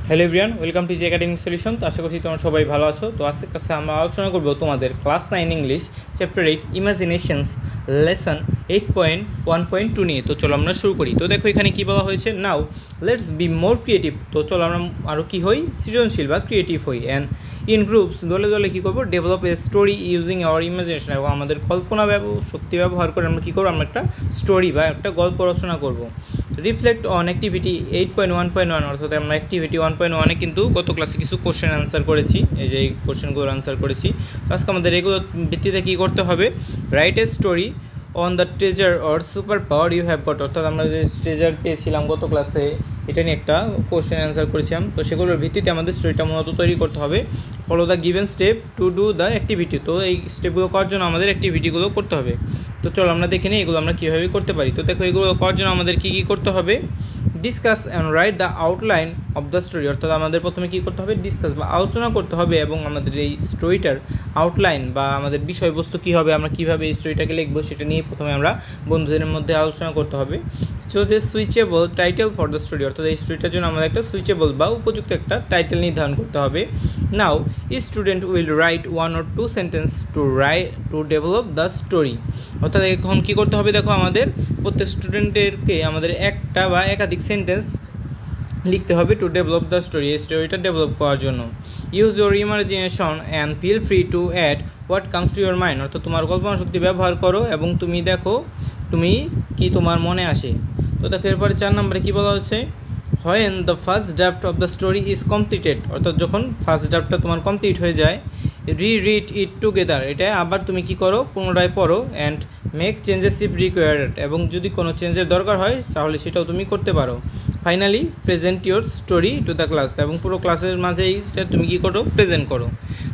Hello everyone, welcome to G academic solution. তো আশা করছি তোমরা সবাই ভালো আছো। তো আজকের কাছে আমরা আলোচনা করবো তোমাদের class 9 English chapter 8 imaginations lesson 8.1.2 নিয়ে। তো চলো আমরা শুরু করি। তো দেখো এখানে কী বলা হয়েছে, now let's be more creative. তো চলো আমরা আরও কী হই, সৃজনশীল বা ক্রিয়েটিভ হই। অ্যান্ড ইন গ্রুপস, দলে দলে কী করবো, develop a story using our imagination, এবং আমাদের কল্পনা শক্তি ব্যবহার করে আমরা কী করবো, আমরা একটা স্টোরি বা একটা গল্প রচনা করবো। রিফ্লেক্ট অন অ্যাক্টিভিটি 8.1.1, অর্থাৎ আমরা অ্যাক্টিভিটি 1.1-এ কিন্তু গত ক্লাসে কিছু কোশ্চেন অ্যান্সার করেছি, এই যে এই কোশ্চেনগুলোর অ্যান্সার করেছি। তো আজকে আমাদের এগুলোর ভিত্তিতে কী করতে হবে, write a story on the treasure or super power you have got, অর্থাৎ আমরা যে ট্রেজার পেয়েছিলাম গত ক্লাসে, এটা নিয়ে একটা কোশ্চেন অ্যান্সার করেছিলাম। তো সেগুলোর ভিত্তিতে আমাদের স্টোরিটা মূলত তৈরি করতে হবে। Follow the given step to do the activity, তো এই স্টেপগুলো করার জন্য আমাদের অ্যাক্টিভিটিগুলো করতে হবে। তো চলো আমরা দেখে নিই এগুলো আমরা কীভাবে করতে পারি। তো দেখো এগুলো করার জন্য আমাদের কী কী করতে হবে, discuss and write the outline of the story, অর্থাৎ আমাদের প্রথমে কী করতে হবে, ডিসকাস বা আলোচনা করতে হবে, এবং আমাদের এই স্টোরিটার আউটলাইন বা আমাদের বিষয়বস্তু কী হবে, আমরা কীভাবে এই স্টোরিটাকে লিখবো সেটা নিয়ে প্রথমে আমরা বন্ধুদের মধ্যে আলোচনা করতে হবে। যে switchable title for the story, অর্থাৎ এই স্টোরিটার জন্য আমাদের একটা সুইচেবল বা উপযুক্ত একটা টাইটেল নির্ধারণ করতে হবে। নাও student will write 1 or 2 sentence to develop the story, অর্থাৎ এখন কী করতে হবে, দেখো আমাদের প্রত্যেক স্টুডেন্টেরকে আমাদের একটা বা একাধিক সেন্টেন্স লিখতে হবে টু ডেভেলপ দ্য স্টোরি, এই স্টোরিটা ডেভেলপ করার জন্য। Use your imagination and feel free to add what comes to your mind, অর্থাৎ তোমার কল্পনা শক্তি ব্যবহার করো এবং তুমি দেখো তুমি কি তোমার মনে আসে। তো দেখো এরপরে 4 নম্বরে কী বলা হচ্ছে, when the first draft of the story is completed, অর্থাৎ যখন ফার্স্ট ড্রাফটটা তোমার কমপ্লিট হয়ে যায়, রিড ইট টুগেদার, এটা আবার তুমি কি করো, পুনরায় পড়ো। And make changes if required, এবং যদি কোনো চেঞ্জের দরকার হয় তাহলে সেটাও তুমি করতে পারো। Finally present your story to the class, এবং পুরো ক্লাসের মাঝে এইটা তুমি কী করো, প্রেজেন্ট করো।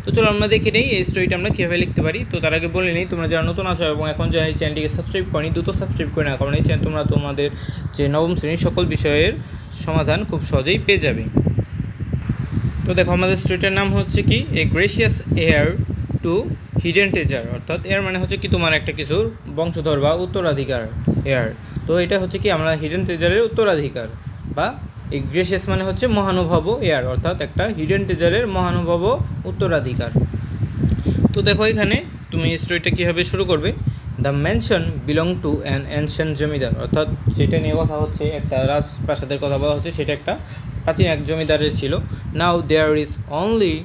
তো চলো আমরা দেখে নিই এই স্টোরিটা আমরা কীভাবে লিখতে পারি। তো তার আগে বলে নিই, তোমরা যারা নতুন আছো এবং এখন যারা এই চ্যানেলটিকে সাবস্ক্রাইব করি, দ্রুত সাবস্ক্রাইব করে না, কারণ এই চ্যানেল তোমরা তোমাদের যে নবম শ্রেণীর সকল বিষয়ের সমাধান খুব সহজেই পেয়ে যাবে। তো দেখো আমাদের স্টোরিটার নাম হচ্ছে কি, a gracious heir to hidden treasure, অর্থাৎ এয়ার মানে হচ্ছে কি তোমার একটা কিছুর বংশধর বা উত্তরাধিকার, এয়ার। তো এটা হচ্ছে কি আমরা হিডেন ট্রেজারের উত্তরাধিকার, বা এই গ্রেসিয়াস মানে হচ্ছে মহানুভব এয়ার, অর্থাৎ একটা হিডেন ট্রেজারের মহানুভব উত্তরাধিকার। তো দেখো এখানে তুমি স্টোরিটা কীভাবে শুরু করবে, the mansion belong to an ancient zamindar, অর্থাৎ যেটা নিয়ে কথা হচ্ছে, একটা রাজপ্রাসাদের কথা বলা হচ্ছে, সেটা একটা প্রাচীন এক জমিদারের ছিল। Now there is only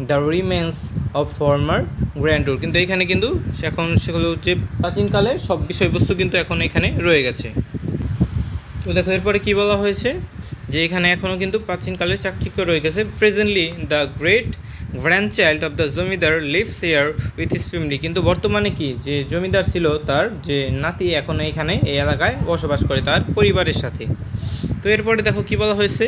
the remains of former grandeur, কিন্তু এখানে কিন্তু এখন সেগুলো যে প্রাচীনকালের সব বিষয়বস্তু কিন্তু এখন এখানে রয়ে গেছে। তো দেখো এরপরে কী বলা হয়েছে, যে এখানে এখনও কিন্তু প্রাচীনকালের চাকচিক্য রয়ে গেছে। Presently the great grandchild of the zamindar lives here with his family, কিন্তু বর্তমানে কি যে জমিদার ছিল তার যে নাতি এখন এইখানে এই এলাকায় বসবাস করে তার পরিবারের সাথে। তো এরপরে দেখো কী বলা হয়েছে,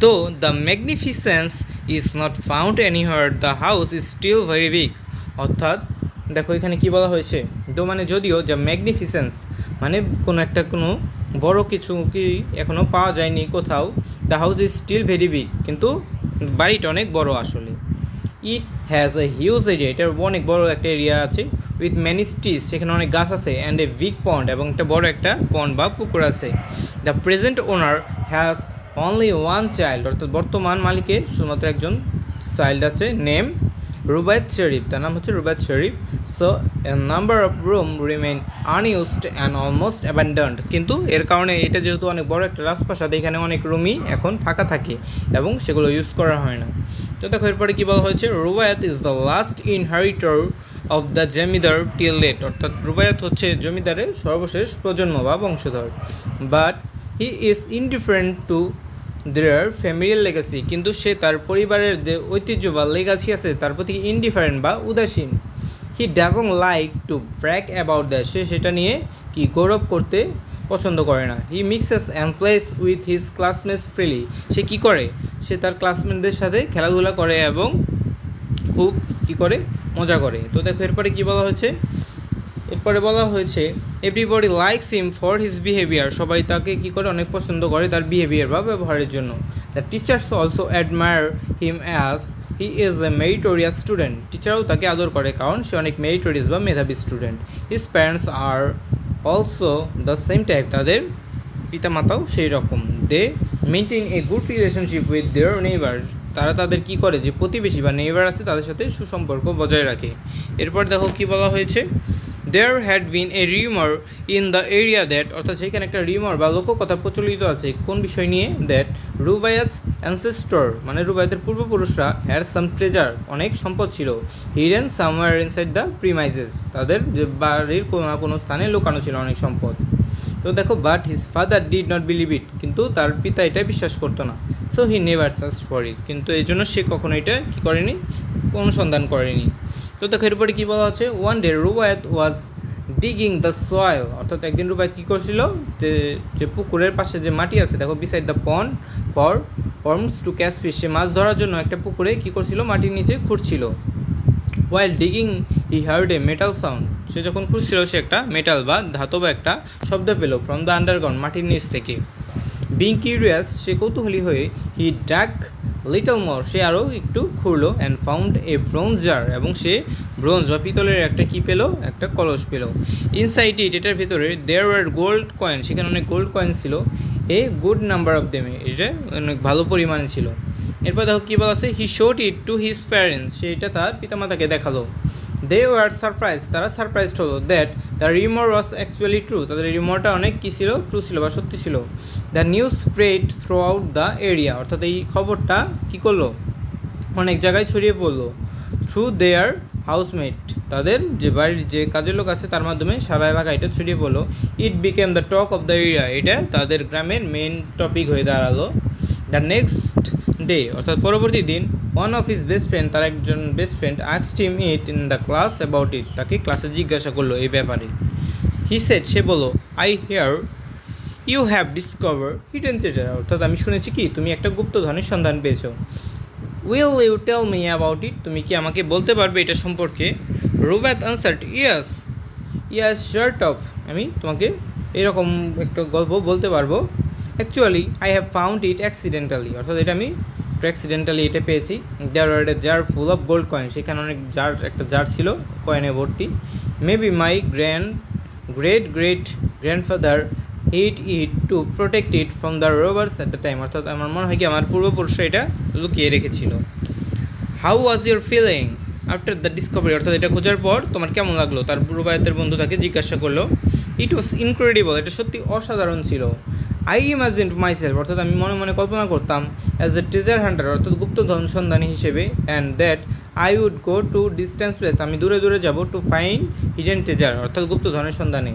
though the magnificence is not found anywhere the house is still very big, অর্থাৎ দেখো এখানে কী বলা হয়েছে, দো মানে যদিও, যা ম্যাগনিফিসেন্স মানে কোনো বড় কিছু কি এখনও পাওয়া যায়নি কোথাও, the house is still very big, কিন্তু বাড়িটা অনেক বড় আসলে। It has a huge area, এটার অনেক বড় একটা এরিয়া আছে, উইথ ম্যানি স্ট্রিজ, সেখানে অনেক গাছ আছে, অ্যান্ড এ বিগ পন্ড, এবং একটা বড় একটা পন্ড বা পুকুর আছে। The present owner has only one child, অর্থাৎ বর্তমান মালিকের শুধুমাত্র একজন চাইল্ড আছে, নেম রুবায়েত শরীফ, তার নাম হচ্ছে Rubayet Sharif. So a number of room remain unused and almost abandoned, কিন্তু এর কারণে এটা যেহেতু অনেক বড় একটা রাজপ্রাসাদ, এখানে অনেক রুমই এখন ফাঁকা থাকে এবং সেগুলো ইউজ করা হয় না। তো দেখো এরপরে কী বলা হয়েছে, Rubayet is the last inheritor of the zamindar till date, অর্থাৎ রুবায়েত হচ্ছে জমিদারের সর্বশেষ প্রজন্ম বা বংশধর। But he is indifferent to their familiar legacy, কিন্তু সে তার পরিবারের যে ঐতিহ্য বা লেগাসি আছে তার প্রতি ইনডিফারেন্ট বা উদাসীন। He doesn't like to brag about that, সে সেটা নিয়ে কি গৌরব করতে পছন্দ করে না। He mixes and plays with his classmates freely, সে কী করে, সে তার ক্লাসমেটদের সাথে খেলাধুলা করে এবং খুব কী করে, মজা করে। তো দেখো এরপরে কী বলা হয়েছে, এরপরে বলা হয়েছে everybody likes him for his behaviour, সবাই তাকে কী করে, অনেক পছন্দ করে তার বিহেভিয়ার বা ব্যবহারের জন্য। The teachers also admire him as he is a meritorious student, টিচারও তাকে আদর করে কারণ সে অনেক মেরিটোরিয়াস বা মেধাবী student. His parents are also the same type, তাদের পিতা মাতাও সেই রকম। They maintain a good relationship with their neighbour, তারা তাদের কি করে, যে প্রতিবেশী বা নেইবার আছে তাদের সাথে সুসম্পর্ক বজায় রাখে। এরপর দেখো কি বলা হয়েছে, there had been a rumour in the area that, অর্থাৎ সেখানে একটা রিউমার বা লোককথা প্রচলিত আছে কোন বিষয় নিয়ে, দ্যাট রুবায়াতস অ্যানসেস্টর, মানে রুবায়াতের পূর্বপুরুষরা হ্যাড সাম ট্রেজার, অনেক সম্পদ ছিল, হিডেন সামওয়্যার ইনসাইড দ্য প্রিমাইজেস, তাদের যে বাড়ির কোনো না কোনো স্থানে লুকানো ছিল অনেক সম্পদ। তো দেখো, but his father did not believe it, কিন্তু তার পিতা এটা বিশ্বাস করতো না। So he never search for it, কিন্তু এই জন্য সে কখনো এটা কী করেনি, অনুসন্ধান করেনি। তো দেখো এরপরে কী বলা হচ্ছে, one day Rubayat was digging the soil, অর্থাৎ একদিন রুবায়াত কী করছিল, যে পুকুরের পাশে যে মাটি আছে দেখো, beside the pond for worms to catch fish, সে মাছ ধরার জন্য একটা পুকুরে কী করছিল, মাটির নিচে খুঁড়ছিল। While digging he heard a metal sound, সে যখন খুঁজছিল সে একটা মেটাল বা ধাতব একটা শব্দ পেল ফ্রম দ্য আন্ডারগ্রাউন্ড, মাটির নিচ থেকে। বিং কিউরিয়াস, সে কৌতূহলী হয়ে, হি ড্রাগ লিটল মোর, সে আরও একটু খুঁড়লো, and found a bronze jar, এবং সে ব্রোঞ্জ বা পিতলের একটা কী পেলো, একটা কলস পেলো। ইনসাইড ইট, এটার ভিতরে দেয়ার ওয়ার গোল্ড কয়েন, সেখানে অনেক গোল্ড কয়েন ছিল, a good number of them, এটা অনেক ভালো পরিমাণে ছিল। এরপর দেখো কী বলা আছে, he showed it to his parents, সে এটা তার পিতামাতাকে দেখালো। দে ওয়ার সারপ্রাইজ, তারা সারপ্রাইজড হলো, that the rumour was actually true, তাদের রিউমারটা অনেক কী ছিল, ট্রু ছিল বা সত্যি ছিল। The news spread through out the area, অর্থাৎ এই খবরটা কী করলো, অনেক জায়গায় ছড়িয়ে পড়লো। থ্রু দেয়ার হাউসমেট, তাদের যে বাড়ির যে কাজের লোক আছে তার মাধ্যমে সারা এলাকায় এটা ছড়িয়ে পড়লো। ইট became the talk of the area, এটা তাদের গ্রামের মেন টপিক হয়ে দাঁড়ালো। দ্য নেক্সট ডে, অর্থাৎ পরবর্তী দিন, one of his best friend, তার একজন best friend, asked him it in the class about it, তাকে ক্লাসে জিজ্ঞাসা করলো এই ব্যাপারে। হি সেড, সে বললো, I hear you have discover hidden treasure, অর্থাৎ আমি শুনেছি কি তুমি একটা গুপ্তধনের সন্ধান পেয়েছো। Will you tell me about it, তুমি কি আমাকে বলতে পারবে এটা সম্পর্কে? Rubayat answered, yes yes sort of, আমি তোমাকে এরকম একটা গল্প বলতে পারবো। Actually I have found it accidentally, অর্থাৎ এটা আমি অ্যাক্সিডেন্টালি এটা পেয়েছি। There were a jar full of gold coin, সেখানে অনেক জার, একটা জার ছিল কয়েনে ভর্তি। Maybe my great grandfather hid it to protect it from the robbers at the time, অর্থাৎ আমার মনে হয় কি আমার পূর্বপুরুষরা এটা লুকিয়ে রেখেছিল। How was your feeling after the discovery, অর্থাৎ এটা খোঁজার পর তোমার কেমন লাগলো, তার রুবায়াতের বন্ধু তাকে জিজ্ঞাসা করলো। ইট ওয়াজ ইনক্রেডিবল, এটা সত্যি অসাধারণ ছিল। আই ইমাজিনড মাইসেলফ, অর্থাৎ আমি মনে মনে কল্পনা করতাম, অ্যাজ দ্য ট্রেজার হান্টার, অর্থাৎ গুপ্তধন সন্ধানী হিসেবে, and that I would go to distance place, আমি দূরে দূরে যাব, টু ফাইন্ড হিডেন ট্রেজার, অর্থাৎ গুপ্তধনের সন্ধানে।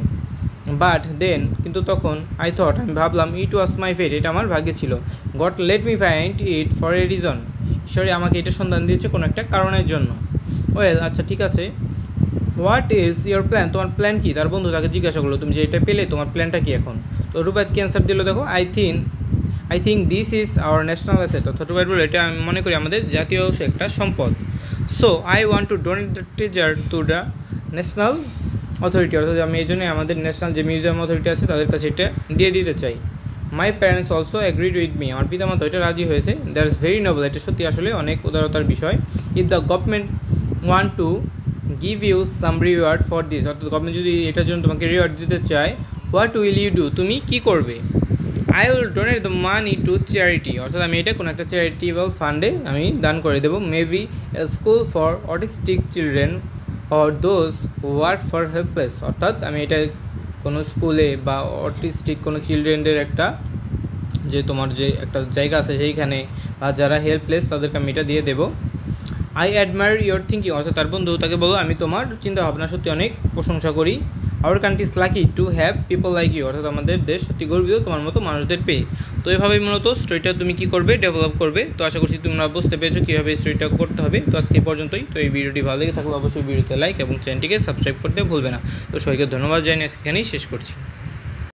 বাট দেন, কিন্তু তখন, আই থট, আমি ভাবলাম, ইট ওয়াজ মাই ফেট, এটা আমার ভাগ্যে ছিল। God let me find it for a reason, ঈশ্বরে আমাকে এটা সন্ধান দিয়েছে কোনো একটা কারণের জন্য। ওয়েল, আচ্ছা ঠিক আছে, হোয়াট ইজ ইয়োর প্ল্যান, তোমার প্ল্যান কি? তার বন্ধু তাকে জিজ্ঞাসা করলো, তুমি যে এটা পেলে তোমার প্ল্যানটা কি এখন? তো রুবায়াত কি অ্যান্সার দিল দেখো, I think this is our national asset, অর্থাৎ রুবায়াত বলে এটা আমি মনে করি আমাদের জাতীয় একটা সম্পদ। So I want to donate the treasure to the national authority, অর্থাৎ আমি এই জন্যই আমাদের ন্যাশনাল যে মিউজিয়াম অথরিটি আছে তাদের কাছে এটা দিয়ে দিতে চাই। My parents also agreed with me, আমার পিতামাতা এটা রাজি হয়েছে। দ্যাট ইজ ভেরি নোবেল, এটা সত্যি আসলে অনেক উদারতার বিষয়। If the government want to give you some reward for this, অর্থাৎ গভর্নমেন্ট যদি এটার জন্য তোমাকে রিওয়ার্ড দিতে চায়, হোয়াট উইল ইউ ডু, তুমি কী করবে? I will donate the money to charity, অর্থাৎ আমি এটা কোনো একটা চ্যারিটেবল ফান্ডে আমি দান করে দেবো। Maybe A school for autistic children or those work for helpless, অর্থাৎ আমি এটা কোনো স্কুলে বা অটিস্টিক কোনো চিলড্রেনদের একটা যে তোমার যে একটা জায়গা আছে সেইখানে, বা যারা হেল্পলেস তাদেরকে আমি এটা দিয়ে দেবো। আই অ্যাডমায়ার ইয়োর থিঙ্কিং, অর্থাৎ তার বন্ধু তাকে বলো, আমি তোমার চিন্তাভাবনা সত্যি অনেক প্রশংসা করি। Our country is lucky to have people like you, অর্থাৎ আমাদের দেশ সত্যি গর্বিত তোমার মতো মানুষদের পেয়ে। তো এভাবেই মূলত স্টোরিটা তুমি কী করবে, ডেভেলপ করবে। তো আশা করছি তোমরা বুঝতে পেরেছো কীভাবে স্টোরিটা করতে হবে। তো আজকে পর্যন্তই। তো এই ভিডিওটি ভালো লেগে থাকলে অবশ্যই ভিডিওতে লাইক এবং চ্যানেলটিকে সাবস্ক্রাইব করতে ভুলবে না। তো সবাইকে ধন্যবাদ জানিয়ে আজকে এখানেই শেষ করছি।